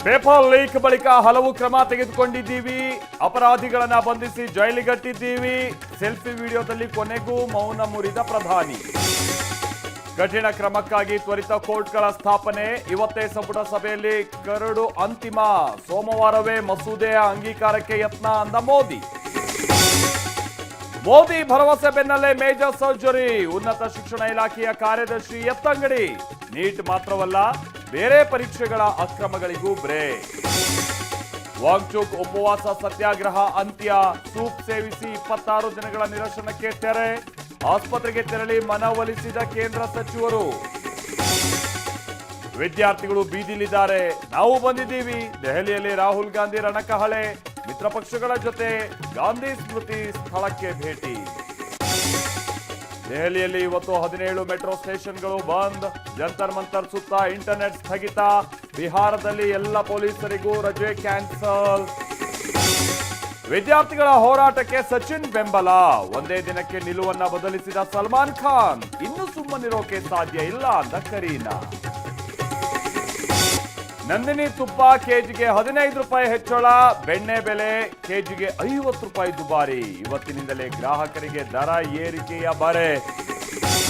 Paper leak ಬಳಿಕ ಹಲವು ಕ್ರಮ ತೆಗೆದುಕೊಂಡಿದ್ದೀವಿ, ಅಪರಾಧಿಗಳನ್ನ ಬಂಧಿಸಿ ಜೈಲಿಗಟ್ಟಿದ್ದೀವಿ. ಸೆಲ್ಫಿ ವಿಡಿಯೋದಲ್ಲಿ ಕೊನೆಗೂ ಮೌನ ಮುರಿದ ಪ್ರಧಾನಿ. ಕಠಿಣ ಕ್ರಮಕ್ಕಾಗಿ ತ್ವರಿತ ಕೋರ್ಟ್ಗಳ ಸ್ಥಾಪನೆ. ಇವತ್ತೇ ಸಂಪುಟ ಸಭೆಯಲ್ಲಿ ಕರಡು ಅಂತಿಮ. ಸೋಮವಾರವೇ ಮಸೂದೆಯ ಅಂಗೀಕಾರಕ್ಕೆ ಯತ್ನ ಅಂದ ಮೋದಿ. ಮೋದಿ ಭರವಸೆ ಬೆನ್ನಲ್ಲೇ ಮೇಜರ್ ಸರ್ಜರಿ. ಉನ್ನತ ಶಿಕ್ಷಣ ಇಲಾಖೆಯ ಕಾರ್ಯದರ್ಶಿ ಎತ್ತಂಗಡಿ. ನೀಟ್ ಮಾತ್ರವಲ್ಲ, ಬೇರೆ ಪರೀಕ್ಷೆಗಳ ಅಕ್ರಮಗಳಿಗೂ ಬ್ರೇಕ್. ವಾಂಗ್ಚುಕ್ ಉಪವಾಸ ಸತ್ಯಾಗ್ರಹ ಅಂತ್ಯ. ಸೂಪ್ ಸೇವಿಸಿ 26 ದಿನಗಳ ನಿರಶನಕ್ಕೆ ತೆರೆ. ಆಸ್ಪತ್ರೆಗೆ ತೆರಳಿ ಮನವೊಲಿಸಿದ ಕೇಂದ್ರ ಸಚಿವರು. ವಿದ್ಯಾರ್ಥಿಗಳು ಬೀದಿಲಿದ್ದಾರೆ, ನಾವು ಬಂದಿದ್ದೀವಿ. ದೆಹಲಿಯಲ್ಲಿ ರಾಹುಲ್ ಗಾಂಧಿ ರಣಕಹಳೆ. ಮಿತ್ರ ಪಕ್ಷಗಳ ಜೊತೆ ಗಾಂಧಿ ಸ್ಮೃತಿ ಸ್ಥಳಕ್ಕೆ ಭೇಟಿ. ದೆಹಲಿಯಲ್ಲಿ ಇವತ್ತು 17 ಮೆಟ್ರೋ ಸ್ಟೇಷನ್ಗಳು ಬಂದ್. ಜಂತರ್ ಮಂತರ್ ಸುತ್ತ ಇಂಟರ್ನೆಟ್ ಸ್ಥಗಿತ. ಬಿಹಾರದಲ್ಲಿ ಎಲ್ಲ ಪೊಲೀಸರಿಗೂ ರಜೆ ಕ್ಯಾನ್ಸಲ್. ವಿದ್ಯಾರ್ಥಿಗಳ ಹೋರಾಟಕ್ಕೆ ಸಚಿನ್ ಬೆಂಬಲ. ಒಂದೇ ದಿನಕ್ಕೆ ನಿಲುವನ್ನ ಬದಲಿಸಿದ ಸಲ್ಮಾನ್ ಖಾನ್. ಇನ್ನು ಸುಮ್ಮನಿರೋಕೆ ಸಾಧ್ಯ ಇಲ್ಲ ಅಂದ ಕರೀನಾ. ನಂದಿನಿ ತುಪ್ಪ ಕೆಜಿಗೆ 15 ರೂಪಾಯಿ ಹೆಚ್ಚಳ. ಬೆಣ್ಣೆ ಬೆಲೆ ಕೆಜಿಗೆ 50 ರೂಪಾಯಿ ದುಬಾರಿ. ಇವತ್ತಿನಿಂದಲೇ ಗ್ರಾಹಕರಿಗೆ ದರ ಏರಿಕೆಯ ಬರೆ.